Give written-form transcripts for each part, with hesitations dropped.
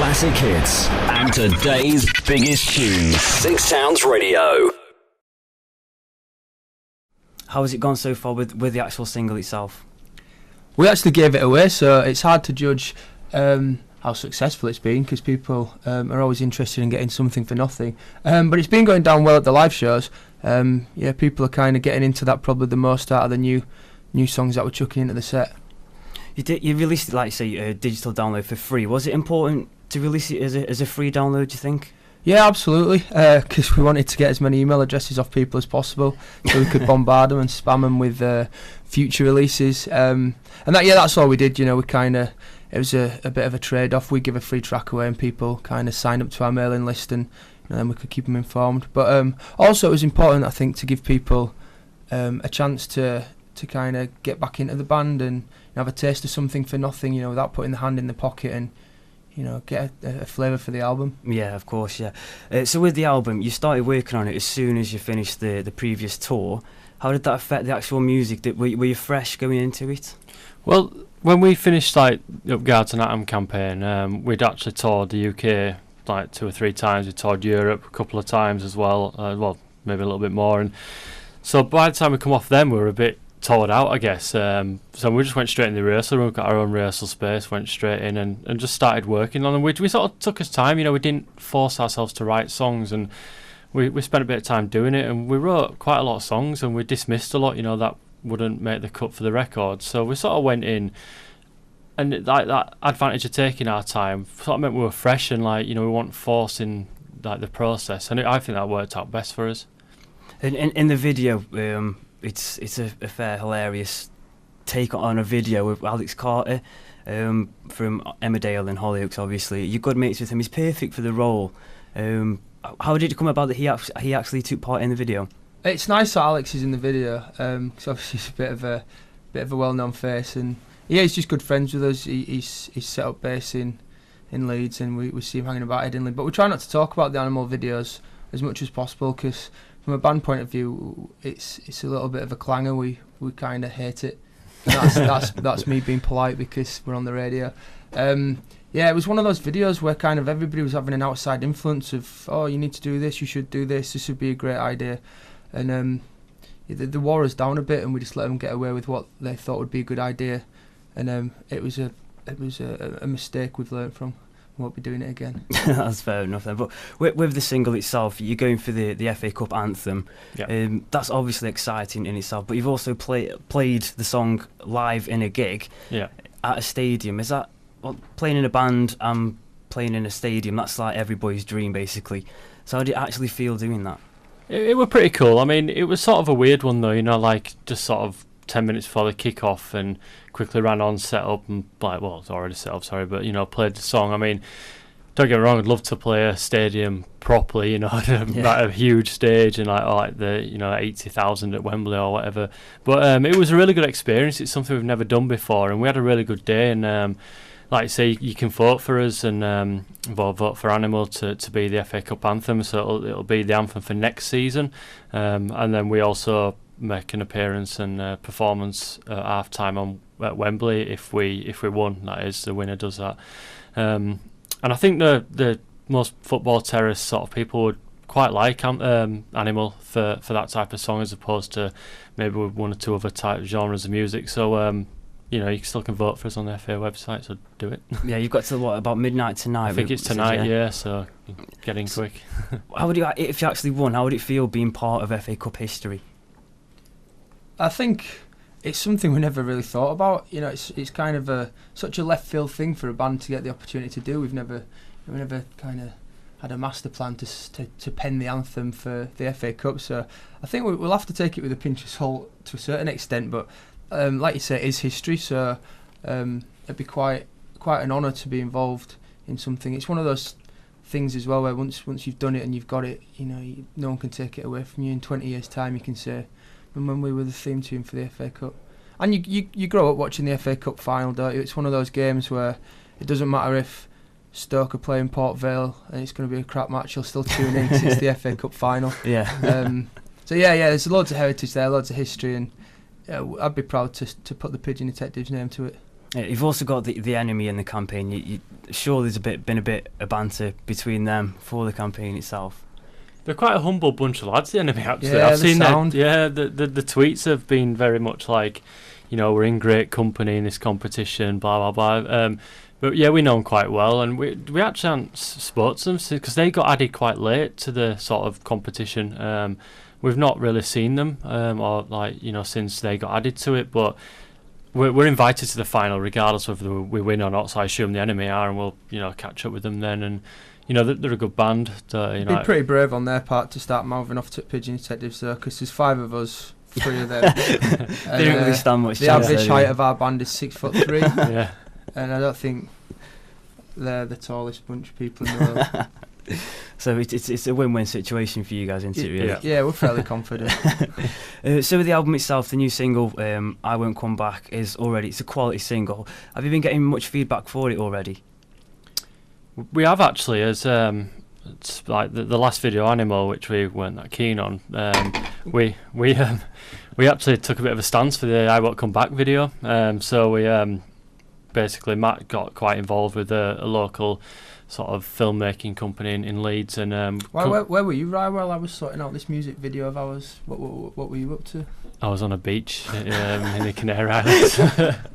classic hits and today's biggest tunes. Six Sounds Radio. How has it gone so far with the actual single itself? We actually gave it away, so it's hard to judge how successful it's been, because people are always interested in getting something for nothing. But it's been going down well at the live shows. People are kind of getting into that probably the most out of the new songs that we're chucking into the set. You released it, like you say, a digital download for free. Was it important to release it as a free download, do you think? Yeah, absolutely, because we wanted to get as many email addresses off people as possible, so we could bombard them and spam them with future releases. And that's all we did. You know, it was a bit of a trade-off. We give a free track away, and people kind of sign up to our mailing list, and then we could keep them informed. But also, it was important, I think, to give people a chance to kind of get back into the band and have a taste of something for nothing. You know, without putting the hand in the pocket and, you know, get a flavour for the album. Yeah, of course, yeah. So with the album, you started working on it as soon as you finished the previous tour. How did that affect the actual music? Were you fresh going into it? Well, when we finished like Up Guards and Anthem campaign, we'd actually toured the UK like 2 or 3 times. We toured Europe a couple of times as well. Maybe a little bit more. And so by the time we come off them, we were a bit toured out, I guess. So we just went straight in the rehearsal room, got our own rehearsal space, went straight in and just started working on them. We sort of took us time, you know, we didn't force ourselves to write songs, and we spent a bit of time doing it, and we wrote quite a lot of songs, and we dismissed a lot, you know, that wouldn't make the cut for the record. So we sort of went in, and that advantage of taking our time sort of meant we were fresh, and like, you know, we weren't forcing like the process, and I think that worked out best for us. In the video, it's a fair hilarious take on a video with Alex Carter from Emmerdale and Hollyoaks. Obviously, you're good mates with him. He's perfect for the role. How did it come about that he actually took part in the video? It's nice that Alex is in the video, because obviously he's a bit of a well-known face, and yeah, he's just good friends with us. He's set up base in Leeds, and we see him hanging about Headingley. But we try not to talk about the Animal videos as much as possible, because from a band point of view, it's a little bit of a clanger. We kind of hate it. And that's me being polite because we're on the radio. It was one of those videos where kind of everybody was having an outside influence of, oh, you need to do this, you should do this, this would be a great idea. And the wore us down a bit, and we just let them get away with what they thought would be a good idea. And it was a mistake we've learned from. Won't be doing it again. That's fair enough then. But with the single itself, you're going for the FA Cup anthem. Yeah. That's obviously exciting in itself, but you've also played the song live in a gig at a stadium. Is that playing in a band and playing in a stadium? That's like everybody's dream, basically. So how do you actually feel doing that? It was pretty cool. I mean, it was sort of a weird one though, you know, like just sort of 10 minutes before the kick-off, and quickly ran on, set up, and it's already set up, sorry, but, you know, played the song. I mean, don't get me wrong, I'd love to play a stadium properly, you know, like a huge stage, and like the, you know, 80,000 at Wembley or whatever. But it was a really good experience. It's something we've never done before, and we had a really good day. And like I say, you can vote for us, and vote for Animal to be the FA Cup anthem. So it'll be the anthem for next season, and then we also make an appearance and performance at half time at Wembley if we won. That is, the winner does that. And I think the most football terrorist sort of people would quite like Animal for that type of song, as opposed to maybe one or two other type genres of music. So you know, you still can vote for us on the FA website, so do it. Yeah, you've got to about midnight tonight? I think it's tonight, yeah, so get in quick. How would you, if you actually won, how would it feel being part of FA Cup history? I think it's something we never really thought about. You know, it's kind of such a left field thing for a band to get the opportunity to do. We've never kind of had a master plan to pen the anthem for the FA Cup. So I think we'll have to take it with a pinch of salt to a certain extent. But like you say, it is history. So it'd be quite an honour to be involved in something. It's one of those things as well where once you've done it and you've got it, you know, no one can take it away from you. In 20 years' time, you can say, when we were the theme tune for the FA Cup. And you grow up watching the FA Cup final, don't you? It's one of those games where it doesn't matter if Stoke are playing Port Vale and it's going to be a crap match, you'll still tune in because it's the FA Cup final. Yeah. So there's loads of heritage there, loads of history, and I'd be proud to put the Pigeon Detectives name to it. You've also got the enemy in the campaign. Sure, there's been a bit of banter between them for the campaign itself. They're quite a humble bunch of lads, the enemy, actually. Yeah, I've seen sound. The tweets have been very much like, we're in great company in this competition, blah, blah, blah. But yeah, we know them quite well, and we actually haven't spoke to them because they got added quite late to the sort of competition. We've not really seen them, since they got added to it, but we're invited to the final regardless of whether we win or not, so I assume the enemy are, and we'll, catch up with them then, and they're a good band. It'd be pretty brave on their part to start mouthing off to Pigeon Detectives though, because there's 5 of us, 3 of them. They don't really stand much. The average height of our band is 6'3". Yeah. And I don't think they're the tallest bunch of people in the world. So it's a win-win situation for you guys, isn't it? Really? Yeah, we're fairly confident. So with the album itself, the new single, "I Won't Come Back," it's a quality single. Have you been getting much feedback for it already? We have actually, as it's like the last video, Animal, which we weren't that keen on. We actually took a bit of a stance for the "I Won't Come Back" video. So we basically Matt got quite involved with a local sort of filmmaking company in Leeds, and where were you, Rye, while I was sorting out this music video of ours? What were you up to? I was on a beach in the Canary Islands.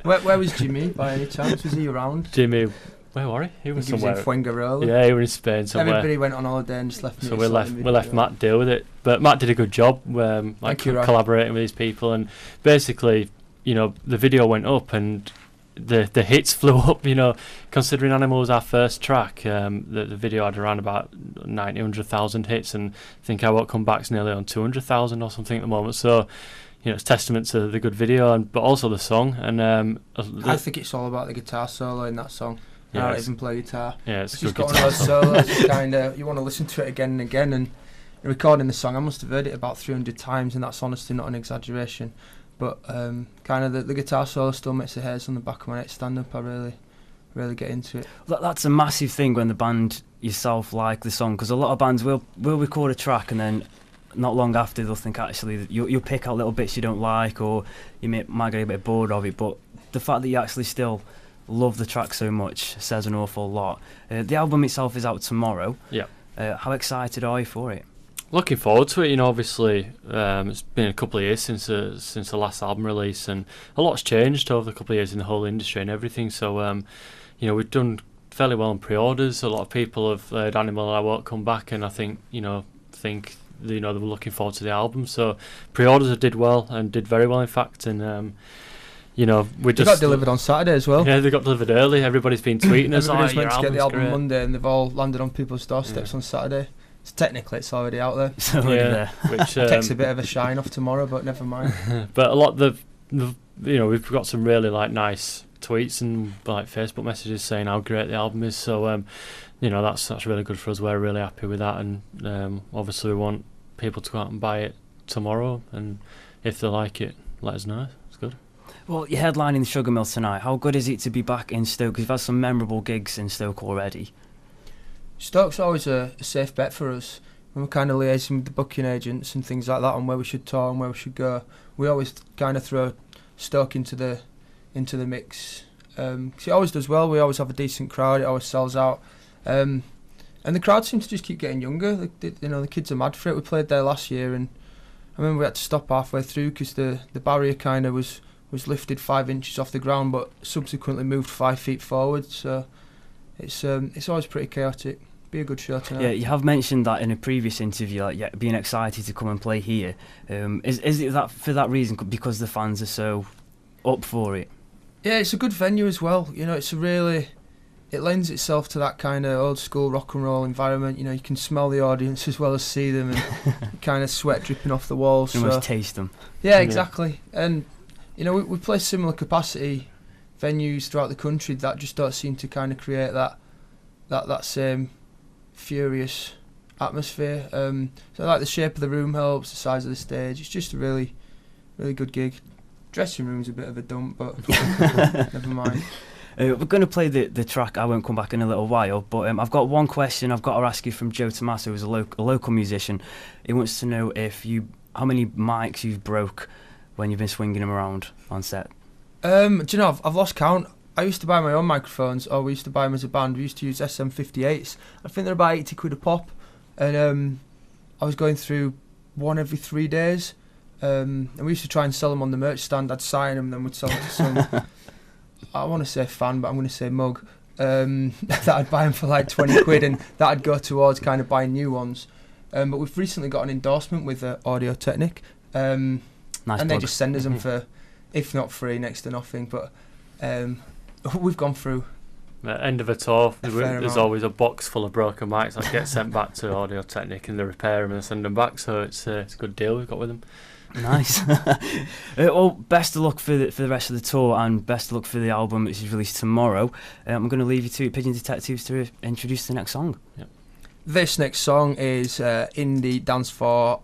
Where was Jimmy, by any chance? Was he around? Jimmy, where was he? He was somewhere. He was in Fuengirola. Yeah, he was in Spain somewhere. Everybody went on holiday and just left me. So we left Matt deal with it, but Matt did a good job, collaborating with these people, and basically, the video went up and the hits flew up. Considering Animal was our first track, the video had around about 100,000 hits, and I think "I Won't Come Back's nearly on 200,000 or something at the moment. So, it's testament to the good video, but also the song. And I think it's all about the guitar solo in that song. I don't even play guitar. Yeah, it's just good got one of those solos. You want to listen to it again and again. And recording the song, I must have heard it about 300 times, and that's honestly not an exaggeration. But the guitar solo still makes the hairs on the back of my neck stand up. I really get into it. That's a massive thing when the band yourself like the song, because a lot of bands will record a track and then not long after they'll think actually you'll pick out little bits you don't like, or you might get a bit bored of it. But the fact that you actually still love the track so much says an awful lot. The album itself is out tomorrow. Yeah. How excited are you for it? Looking forward to it. Obviously, it's been a couple of years since the last album release, and a lot's changed over the couple of years in the whole industry and everything. So, we've done fairly well in pre-orders. A lot of people have heard Animal, "I Won't Come Back," and I think they were looking forward to the album. So, pre-orders did well and did very well, in fact, and. We got delivered on Saturday as well. Yeah, they got delivered early. Everybody's been tweeting us. Everybody's meant to get the album Monday, and they've all landed on people's doorsteps on Saturday. So technically, it's already out there. It's already there. Which takes a bit of a shine off tomorrow, but never mind. But a lot of we've got some really nice tweets and Facebook messages saying how great the album is. So that's really good for us. We're really happy with that, and obviously we want people to go out and buy it tomorrow. And if they like it, let us know. It's good. Well, you're headlining the Sugarmill tonight. How good is it to be back in Stoke? Because you've had some memorable gigs in Stoke already. Stoke's always a safe bet for us. When we're kind of liaising with the booking agents and things like that on where we should tour and where we should go, we always kind of throw Stoke into the mix. 'Cause it always does well. We always have a decent crowd. It always sells out. And the crowd seems to just keep getting younger. The kids are mad for it. We played there last year, and I remember we had to stop halfway through because the barrier kind of was lifted 5 inches off the ground, but subsequently moved 5 feet forward. So it's always pretty chaotic. Be a good show tonight. Yeah, you have mentioned that in a previous interview, being excited to come and play here. Is it that for that reason, because the fans are so up for it? Yeah, it's a good venue as well. It lends itself to that kind of old school rock and roll environment. You can smell the audience as well as see them, and kind of sweat dripping off the walls. You almost taste them. Yeah, exactly. And we play similar capacity venues throughout the country that just don't seem to kind of create that same furious atmosphere. So the shape of the room helps, the size of the stage. It's just a really, really good gig. Dressing room's a bit of a dump, but never mind. We're going to play the track "I Won't Come Back" in a little while, but I've got one question I've got to ask you from Joe Tommaso, who's a local musician. He wants to know how many mics you've broke when you've been swinging them around on set. Do you know, I've lost count. I used to buy my own microphones, or we used to buy them as a band. We used to use SM58s. I think they're about 80 quid a pop, and I was going through one every 3 days, and we used to try and sell them on the merch stand. I'd sign them, then we'd sell them to some, I want to say fan, but I'm going to say mug, that I'd buy them for like 20 quid, and that'd go towards kind of buying new ones. But we've recently got an endorsement with Audio Technic, Nice and they plug. just send us them for, if not free, next to nothing. But we've gone through. At the end of a tour, A fair there's amount. always a box full of broken mics that get sent back to Audio Technic, and they repair them and send them back. So it's a good deal we've got with them. Nice. Well, best of luck for the rest of the tour, and best of luck for the album, which is released tomorrow. I'm going to leave you to Pigeon Detectives to introduce the next song. Yep. This next song is indie dance floor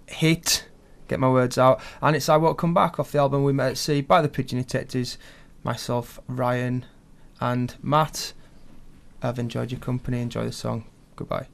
hit. Get my words out, and it's "I Won't Come Back" off the album We Met at Sea by the Pigeon Detectives. Myself, Ryan, and Matt. I've enjoyed your company. Enjoy the song. Goodbye.